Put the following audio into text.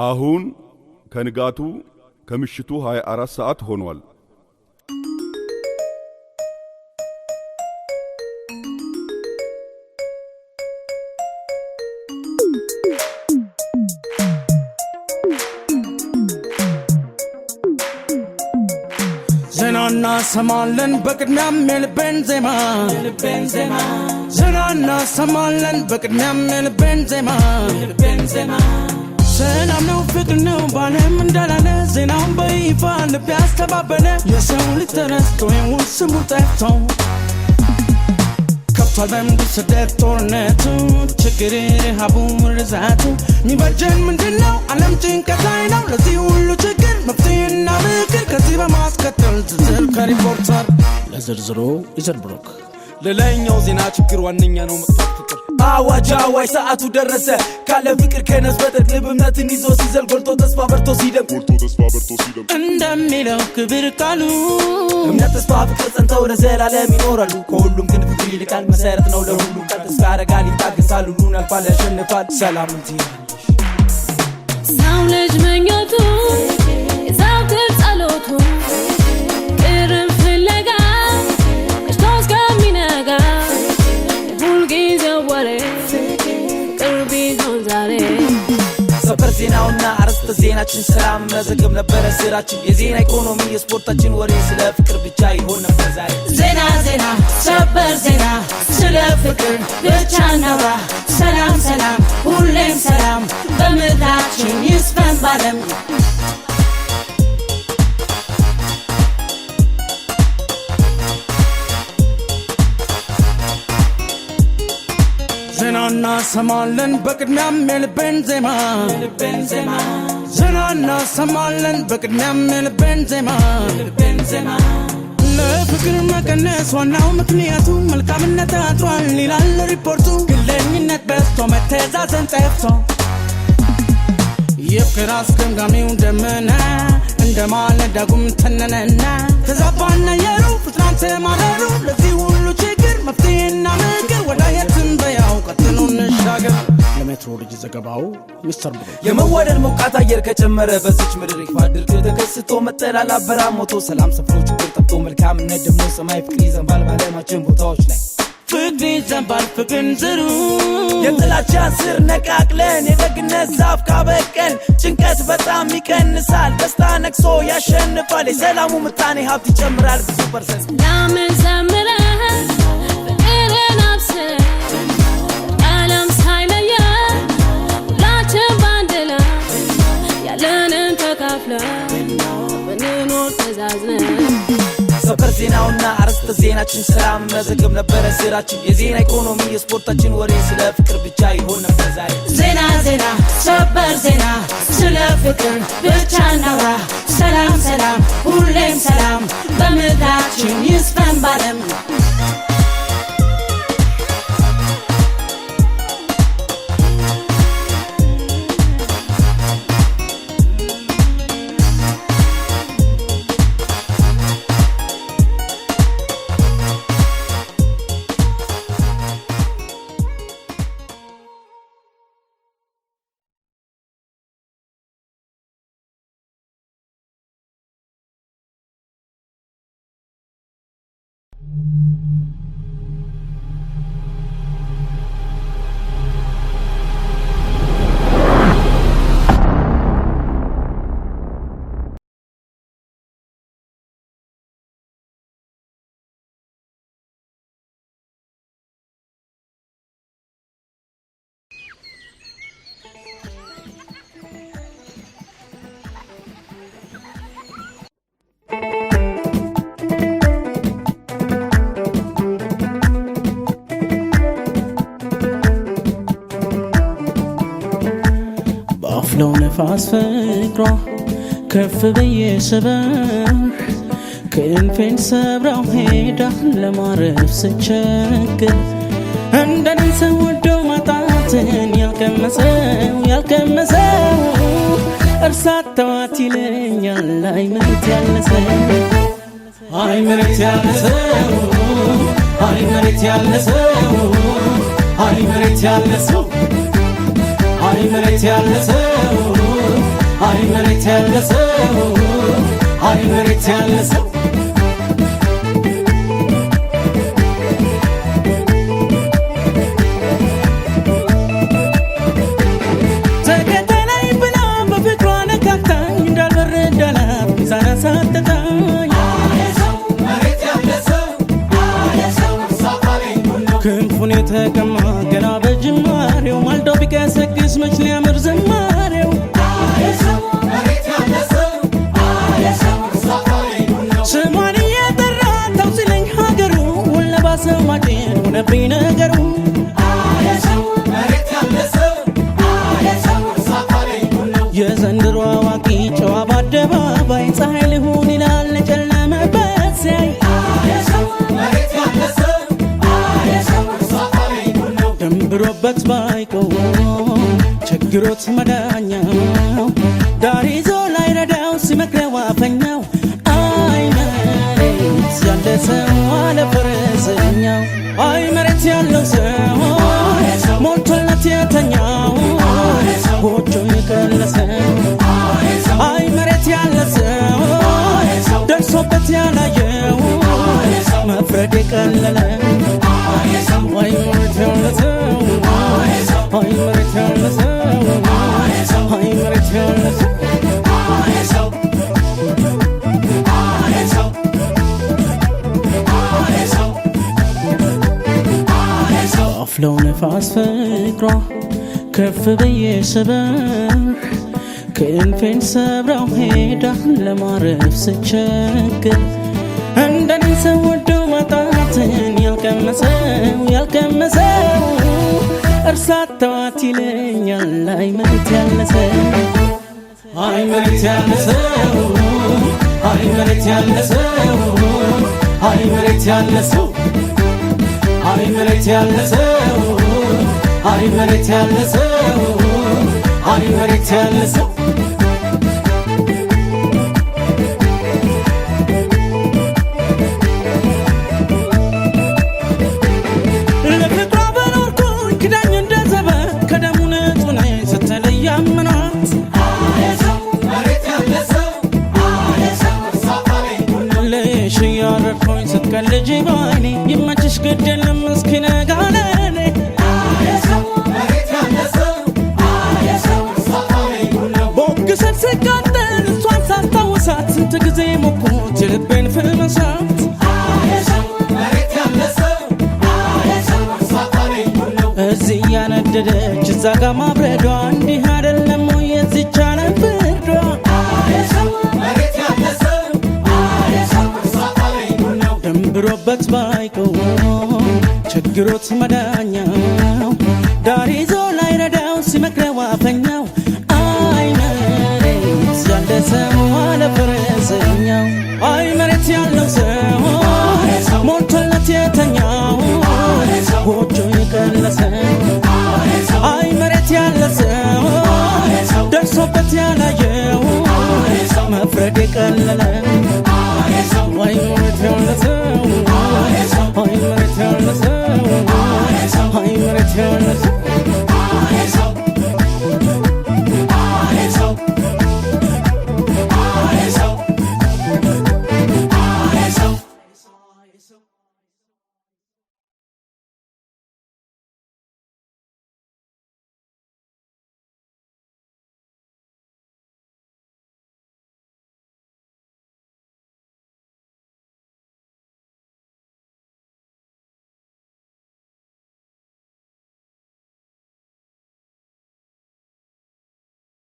አሁን ከንጋቱ ከምሽቱ 24 ሰዓት ሆኗል። ዜናና ሰማለን በቅድሚያም የልቤን ዜማ ዜናና ሰማለን በቅድሚያም የልቤን ዜማ ሰላም ነው ፍቅር ነው ባለም እንዳላለ ዜናውን በይፋ ልብ ያስተባበለ የሰው ልጅ ተረስቶ የውል ስሙ ጠፍቶ ከብቷል በምድር ስደት ጦርነቱ ችግር ረሃቡ ርዛቱ ሚበጀን ምንድነው ዓለም ጭንቀት ላይ ነው ለዚህ ሁሉ ችግር መፍትሄና ምክር ከዚህ በማስከተል ዝርዝር ከሪፖርተር ለዝርዝሩ ይዘርብሮክ ለላይኛው ዜና ችግር ዋነኛ ነው መጥፋት ፍቅር አዋጅ ሰዓቱ ደረሰ ካለ ፍቅር ከነስ በተክልብ እምነትን ይዞ ሲዘል ጎልቶ ተስፋ በርቶ ሲደም እንደሚለው ክብር ቃሉ እምነት ተስፋ ፍቅር ጸንተው ለዘላለም ይኖራሉ ከሁሉም ግን ፍቅር ይልቃል መሰረት ነው ለሁሉም ቃል ተስፋ ያረጋል ይታገሳል ሁሉን ያልፋል ያሸንፋል ሰላም እንትያለሽ ሰው ልጅ መኞቱ የዘወትር ጸሎቱ ቅርብ ፍለጋ ከሽታው እስከሚነጋ ሁልጊዜው ወሬ ቅርብ ይሆን ዛሬ ሰበር ዜናውና አርዕስተ ዜናችን ሰላም መዘገብ ነበረ ስራችን የዜና ኢኮኖሚ የስፖርታችን ወሬ ስለ ፍቅር ብቻ ይሆን ነበር ዛሬ ዜና ሰበር ዜና ስለ ፍቅር ብቻ ነውራ ሰላም ሰላም ሁሌም ሰላም በምድራችን ይስፈን ባለም ዜናና ሰማለን በቅድሚያም የልቤን ዜማ ዜናና ሰማለን በቅድሚያም የልቤን ዜማ ለፍቅር መቀነስ ዋናው ምክንያቱ መልካምነት አጥሯል ይላል ሪፖርቱ ግለኝነት በዝቶ መተዛዘን ጠፍቶ የፍቅር አስገምጋሚው ደመና እንደማለዳ ጉም ተነነና ተዛባና የሩ ፍጥራን ተማረሩ ለዚህ ሁሉ ችግር መፍትሄና ምክር ወዳየትን በያው ቀጥሉን ሻገር ለሜትሮ ልጅ ዘገባው ሚስተር ብሩ የመወደድ ሞቃት አየር ከጨመረ በዚች ምድር ይፋ ድርቅ ተከስቶ መጠላላ በራሞቶ ሰላም ሰፍሮ ችግር ጠፍቶ መልካምነት ደግሞ ሰማይ ፍቅር ይዘንባል ባለማችን ቦታዎች ላይ ፍቅር ይዘንባል ፍቅርን ዝሩ የጥላቻ ስር ነቃቅለን የደግነት ዛፍ ካበቀል ጭንቀት በጣም ይቀንሳል ደስታ ነክሶ ያሸንፋል የሰላሙ ምጣኔ ሀብት ይጨምራል ብዙ ፐርሰንት ለምን ዘምረህ ፍቅርን አብስር ዓለም ሳይለየ ሁላችን ባንድ ላይ ያለንን ተካፍለን ብንኖር ተዛዝነን ሰበር ዜናውና አርዕስተ ዜናችን ሰላም መዘገብ ነበረ ስራችን የዜና ኢኮኖሚ የስፖርታችን ወሬ ስለ ፍቅር ብቻ ይሆን ነበር ዛሬ ዜና ሰበር ዜና ስለ ፍቅር ብቻ ነውራ ሰላም ሰላም ሁሌም ሰላም በምድራችን ይስፈን ባለም ባፍለው ነፋስ ፍቅሯ ከፍ በየ ሰበር ክንፌን ሰብራው ሄዳ ለማረፍ ስቸግር እንደኔ ሰው ወዶ ማጣትን ያልቀመሰው እርሳት ተዋት ይለኛል አይ መሬት ያለሰው አይ መሬት ያለሰው አይ መሬት ያለሰው አይ መሬት ያለሰው አይ መሬት ያለሰው አይ መሬት ያለ ሰው አይ መሬት ያለ ሰው ክንፉን የተቀማ ገና በጅማሬው ማልዶ ቢቀሰቅስ መች ሊያምር ዝማሬው ስሟን እየጠራ ተው ሲለኝ ሀገሩ ለባሰው ማጭን ሆነብኝ ነገሩ የዘንድሮ አዋቂ ጨዋ በአደባባይ ፀሐይ ልሁን ይላል ለጨለመበት ሲያይ ደንብሮበት ባይቆም ችግሮት መዳኛው ዳር ይዞ ላይ ረዳው ሲመክረው አፈኛው አይ መሬት ያለ ሰው አለ ፈረሰኛው አይ መሬት ያለው ሰው ሞልቶለት የተኛው ጎጆ የቀለሰው አይ መሬት ያለ ሰው ደርሶበት ያላየው መፍረድ የቀለለ አይ መሬት ያለ ሰው አይ መሬት ያለ ሰው አይ መሬት ያለ ሰው አፍለው ነፋስ ፍቅሯ ከፍ ብዬ ስበር ክንፌን ሰብራው ሄዳ ለማረፍ ስቸግር እንደኔ ሰው ወዶ ማጣትን ያልቀመሰው እርሳት ተዋት ይለኛል አይ መሬት ያለ ሰው አይ መሬት ያለ ሰው አይ መሬት ያለ ሰው አይ መሬት ያለ ሰው አይ መሬት ያለ ሰው አይ መሬት ያለ ሰው አይ መሬት ያለ ሰው ለፍቅሯ በኖርኩኝ ክዳኝ እንደ ዘበት ከደሙ ንጹህ ነኝ ስትለኝ ያመናት ልሽ እያረድኩኝ ስትቀልጂ ባይኔ ይመችሽ ግድ የለም እስኪነጋ ለኔ ቦግሰት ስቃጠል እሷን ሳስታውሳት ስንት ጊዜ ሞኩት የልቤን ፍመሳት እዚህ ያነደደች እዛ ጋ ማብረዷ እንዲህ አይደለም ወይ የዚች ዓለም ፍርዷ ደንብሮበት ባይቆም ችግሮት መዳኛው ዳር ይዞ ላይ ረዳው ሲመክረው አፈኛው አይ መሬት ያለ ሰው አለ ፈረሰኛው አይ መሬት ያለው ሰው ሞልቶለት የተኛው ጎጆ የቀለሰው አይ መሬት ያለ ሰው ደርሶበት ያላየው መፍረድ የቀለለ